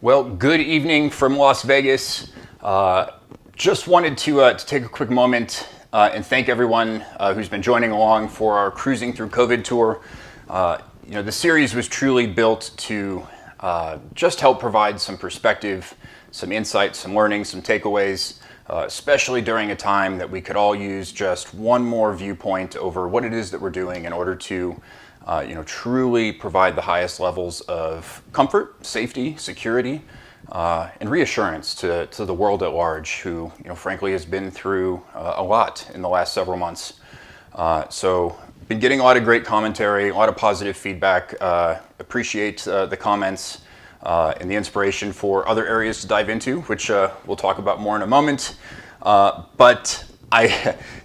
Well, good evening from Las Vegas. Just wanted to take a quick moment and thank everyone who's been joining along for our Cruising Through COVID tour. The series was truly built to just help provide some perspective, some insight, some learning, some takeaways, especially during a time that we could all use just one more viewpoint over what it is that we're doing in order to truly provide the highest levels of comfort, safety, security, and reassurance to the world at large, who, frankly, has been through a lot in the last several months. So, been getting a lot of great commentary, a lot of positive feedback. Appreciate the comments and the inspiration for other areas to dive into, which we'll talk about more in a moment. But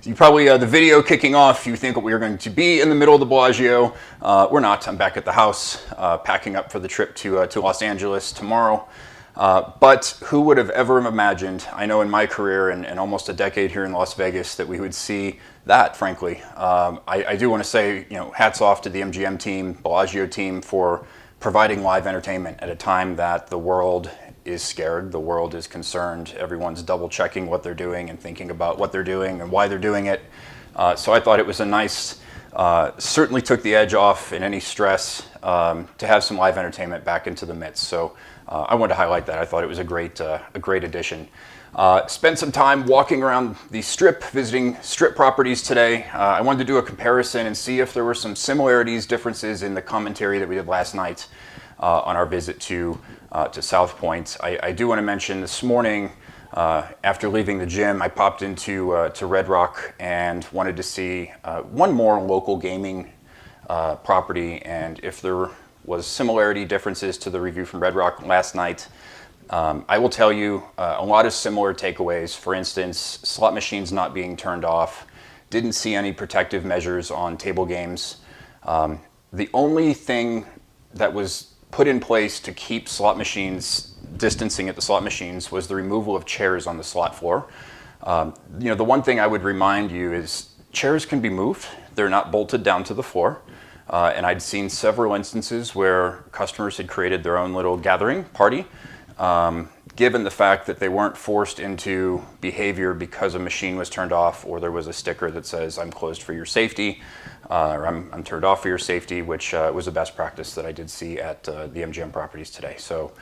you probably, the video kicking off, you think we are going to be in the middle of the Bellagio. We're not. I'm back at the house, packing up for the trip to Los Angeles tomorrow. But who would have ever imagined, I know in my career and almost a decade here in Las Vegas, that we would see that, frankly. I do want to say, hats off to the MGM team, Bellagio team, for providing live entertainment at a time that the world is scared, the world is concerned, everyone's double checking what they're doing and thinking about what they're doing and why they're doing it. So I thought it was a nice, certainly took the edge off in any stress to have some live entertainment back into the midst. So I wanted to highlight that. I thought it was a great addition. Spent some time walking around the Strip, visiting Strip properties today. I wanted to do a comparison and see if there were some similarities, differences in the commentary that we did last night on our visit to South Point. I do want to mention this morning, after leaving the gym, I popped into to Red Rock and wanted to see one more local gaming property, and if there was similarity, differences to the review from Red Rock last night. I will tell you a lot of similar takeaways. For instance, slot machines not being turned off. Didn't see any protective measures on table games. The only thing that was put in place to keep slot machines, distancing at the slot machines, was the removal of chairs on the slot floor. The one thing I would remind you is chairs can be moved. They're not bolted down to the floor. And I'd seen several instances where customers had created their own little gathering party, given the fact that they weren't forced into behavior because a machine was turned off or there was a sticker that says, "I'm closed for your safety," or I'm turned off for your safety, which was a best practice that I did see at the MGM properties today. So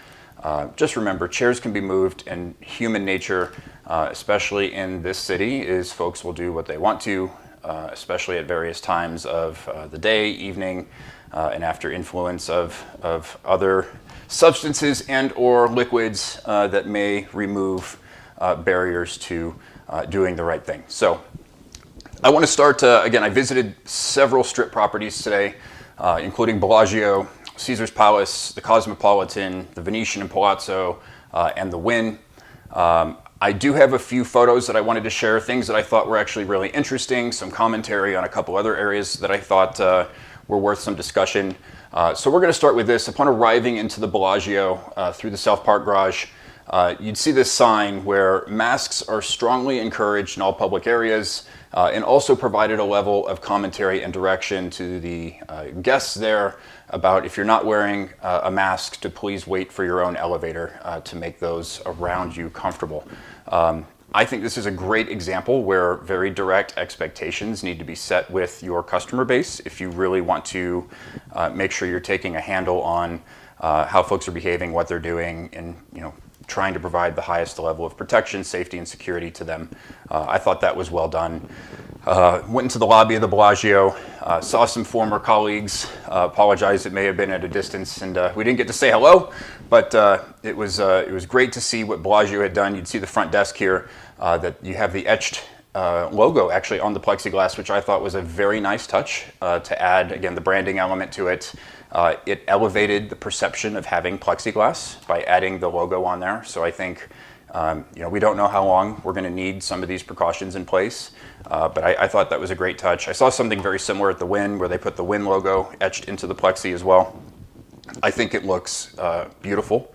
just remember, chairs can be moved, and human nature, especially in this city, is folks will do what they want to, especially at various times of the day, evening, and after influence of other substances and or liquids that may remove barriers to doing the right thing. So I want to start, again, I visited several Strip properties today, including Bellagio, Caesar's Palace, the Cosmopolitan, the Venetian and Palazzo, and the Wynn. I do have a few photos that I wanted to share, things that I thought were actually really interesting, some commentary on a couple other areas that I thought were worth some discussion. So we're going to start with this. Upon arriving into the Bellagio through the South Park Garage, you'd see this sign where masks are strongly encouraged in all public areas, and also provided a level of commentary and direction to the guests there about, if you're not wearing a mask, to please wait for your own elevator to make those around you comfortable. I think this is a great example where very direct expectations need to be set with your customer base if you really want to make sure you're taking a handle on how folks are behaving, what they're doing, and trying to provide the highest level of protection, safety, and security to them. I thought that was well done. Went into the lobby of the Bellagio, saw some former colleagues. Apologize, it may have been at a distance, and we didn't get to say hello, but it was great to see what Bellagio had done. You'd see the front desk here, that you have the etched logo actually on the plexiglass, which I thought was a very nice touch to add, again, the branding element to it. It elevated the perception of having plexiglass by adding the logo on there. So I think, we don't know how long we're going to need some of these precautions in place, but I thought that was a great touch. I saw something very similar at the Wynn, where they put the Wynn logo etched into the plexi as well. I think it looks beautiful,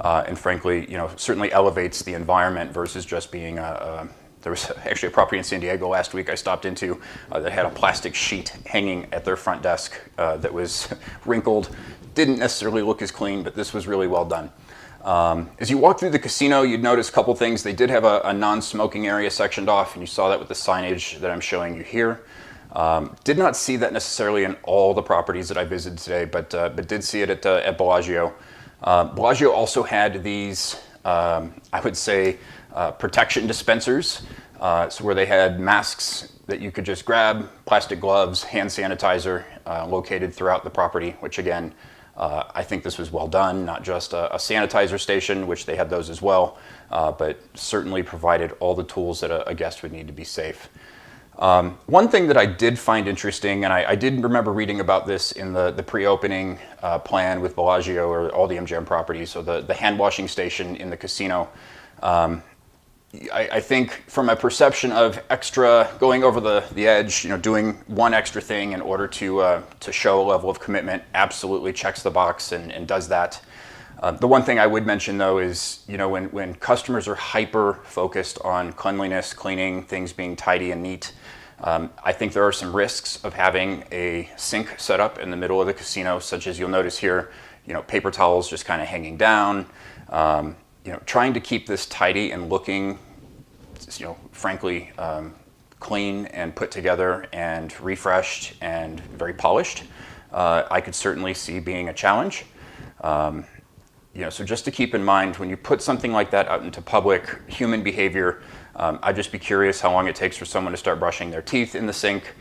and frankly, certainly elevates the environment versus just being there was actually a property in San Diego last week I stopped into that had a plastic sheet hanging at their front desk that was wrinkled. Didn't necessarily look as clean, but this was really well done. As you walk through the casino, you'd notice a couple things. They did have a non-smoking area sectioned off, and you saw that with the signage that I'm showing you here. Did not see that necessarily in all the properties that I visited today, but did see it at Bellagio. Bellagio also had these, I would say, protection dispensers, so where they had masks that you could just grab, plastic gloves, hand sanitizer, located throughout the property, which again, I think this was well done, not just a sanitizer station, which they had those as well, but certainly provided all the tools that a guest would need to be safe. One thing that I did find interesting, and I did remember reading about this in the pre-opening plan with Bellagio or all the MGM properties, so the hand washing station in the casino. I think from a perception of extra going over the edge, doing one extra thing in order to show a level of commitment, absolutely checks the box and does that. The one thing I would mention though is, when customers are hyper focused on cleanliness, cleaning, things being tidy and neat, I think there are some risks of having a sink set up in the middle of the casino, such as you'll notice here, paper towels just kind of hanging down. Trying to keep this tidy and looking, frankly, clean and put together and refreshed and very polished, I could certainly see being a challenge. So just to keep in mind, when you put something like that out into public, human behavior, I'd just be curious how long it takes for someone to start brushing their teeth in the sink,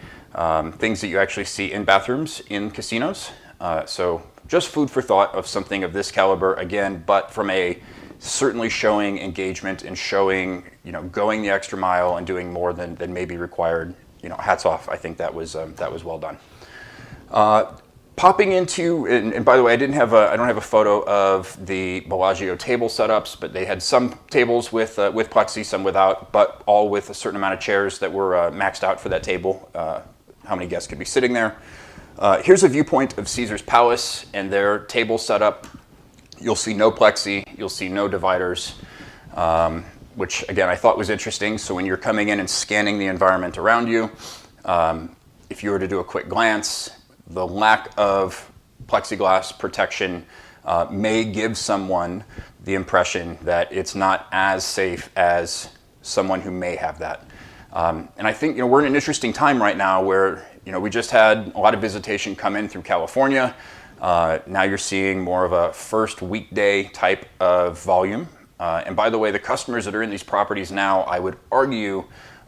things that you actually see in bathrooms in casinos. So just food for thought of something of this caliber, again, but from a certainly showing engagement and showing, going the extra mile and doing more than may be required. Hats off. I think that was well done. Popping into, and by the way, I don't have a photo of the Bellagio table setups, but they had some tables with plexi, some without, but all with a certain amount of chairs that were maxed out for that table. How many guests could be sitting there? Here's a viewpoint of Caesar's Palace and their table setup. You'll see no plexi, you'll see no dividers, which again I thought was interesting. So when you're coming in and scanning the environment around you, if you were to do a quick glance, the lack of plexiglass protection may give someone the impression that it's not as safe as someone who may have that. And I think we're in an interesting time right now where we just had a lot of visitation come in through California. Now you're seeing more of a first weekday type of volume. And by the way, the customers that are in these properties now, I would argue,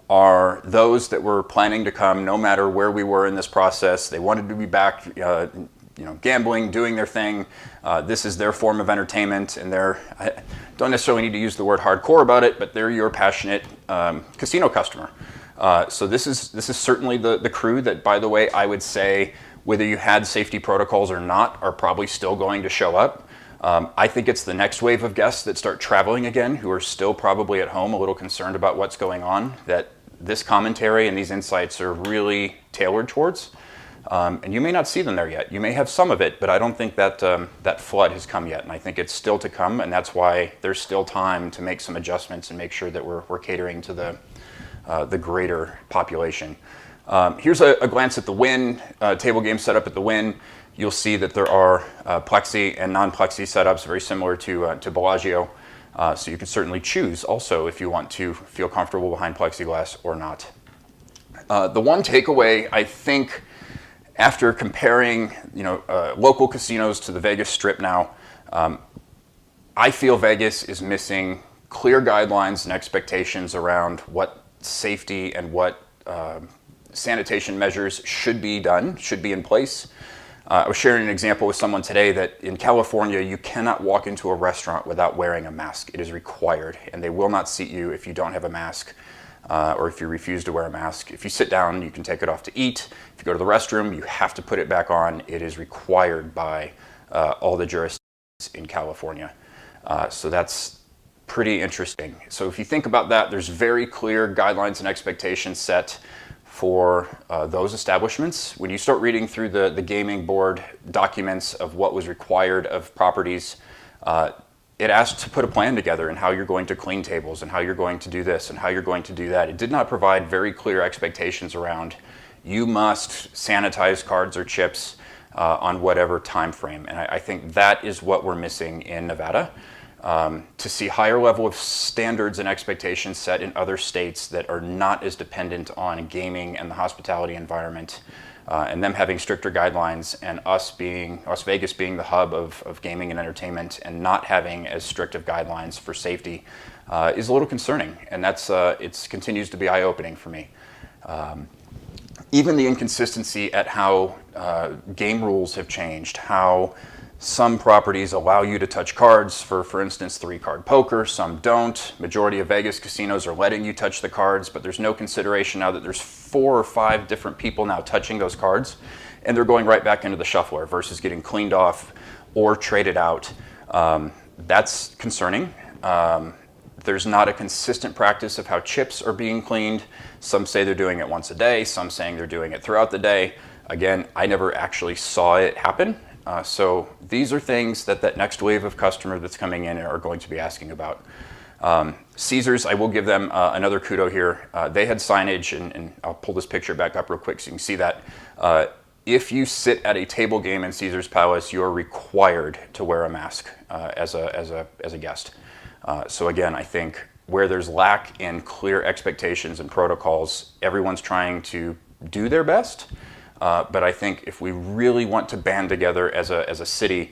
are those that were planning to come no matter where we were in this process. They wanted to be back, gambling, doing their thing. This is their form of entertainment, and I don't necessarily need to use the word hardcore about it, but they're your passionate casino customer. So this is certainly the crew that, by the way, I would say, whether you had safety protocols or not, are probably still going to show up. I think it's the next wave of guests that start traveling again, who are still probably at home a little concerned about what's going on, that this commentary and these insights are really tailored towards. And you may not see them there yet. You may have some of it, but I don't think that that flood has come yet. And I think it's still to come, and that's why there's still time to make some adjustments and make sure that we're catering to the greater population. Here's a glance at the Wynn, table game setup at the Wynn. You'll see that there are plexi and non-plexi setups, very similar to Bellagio. So you can certainly choose also if you want to feel comfortable behind plexiglass or not. The one takeaway, I think, after comparing local casinos to the Vegas Strip now, I feel Vegas is missing clear guidelines and expectations around what safety and what sanitation measures should be done, should be in place. I was sharing an example with someone today that in California, you cannot walk into a restaurant without wearing a mask. It is required, and they will not seat you if you don't have a mask or if you refuse to wear a mask. If you sit down, you can take it off to eat. If you go to the restroom, you have to put it back on. It is required by all the jurisdictions in California. So that's pretty interesting. So if you think about that, there's very clear guidelines and expectations set for those establishments. When you start reading through the gaming board documents of what was required of properties, it asked to put a plan together and how you're going to clean tables and how you're going to do this and how you're going to do that. It did not provide very clear expectations around you must sanitize cards or chips on whatever time frame. And I think that is what we're missing in Nevada. to see higher level of standards and expectations set in other states that are not as dependent on gaming and the hospitality environment, and them having stricter guidelines, and Las Vegas being the hub of gaming and entertainment and not having as strict of guidelines for safety is a little concerning, and it continues to be eye-opening for me. Even the inconsistency at how game rules have changed, how some properties allow you to touch cards for instance, 3-card poker, some don't. Majority of Vegas casinos are letting you touch the cards, but there's no consideration now that there's 4 or 5 different people now touching those cards, and they're going right back into the shuffler versus getting cleaned off or traded out. That's concerning. There's not a consistent practice of how chips are being cleaned. Some say they're doing it once a day, some saying they're doing it throughout the day. Again, I never actually saw it happen. So these are things that next wave of customer that's coming in are going to be asking about. Caesars, I will give them another kudo here. They had signage, and I'll pull this picture back up real quick so you can see that. If you sit at a table game in Caesars Palace, you are required to wear a mask as a guest. So again, I think where there's lack in clear expectations and protocols, everyone's trying to do their best. But I think if we really want to band together as a city,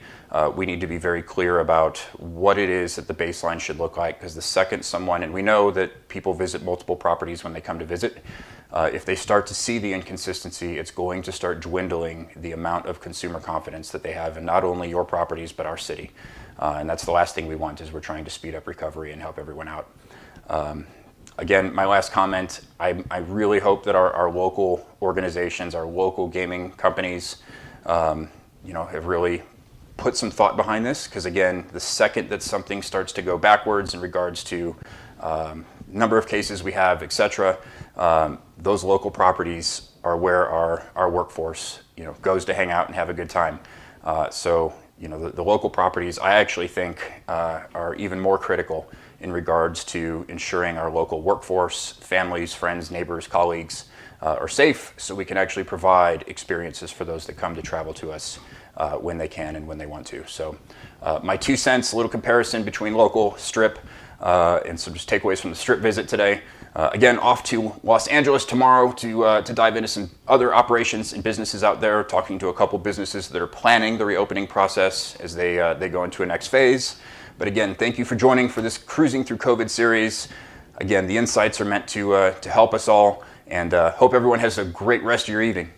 we need to be very clear about what it is that the baseline should look like. Because the second someone, and we know that people visit multiple properties when they come to visit, if they start to see the inconsistency, it's going to start dwindling the amount of consumer confidence that they have in not only your properties, but our city. And that's the last thing we want, is we're trying to speed up recovery and help everyone out. Again, my last comment, I really hope that our local organizations, our local gaming companies, have really put some thought behind this, because again, the second that something starts to go backwards in regards to number of cases we have, etc., those local properties are where our workforce goes to hang out and have a good time. So the local properties, I actually think, are even more critical in regards to ensuring our local workforce, families, friends, neighbors, colleagues are safe, so we can actually provide experiences for those that come to travel to us when they can and when they want to. So my 2 cents, a little comparison between local, strip, and some just takeaways from the strip visit today. Again, off to Los Angeles tomorrow to dive into some other operations and businesses out there, talking to a couple businesses that are planning the reopening process as they go into a next phase. But again, thank you for joining for this Cruising Through COVID series. Again, the insights are meant to help us all, and hope everyone has a great rest of your evening.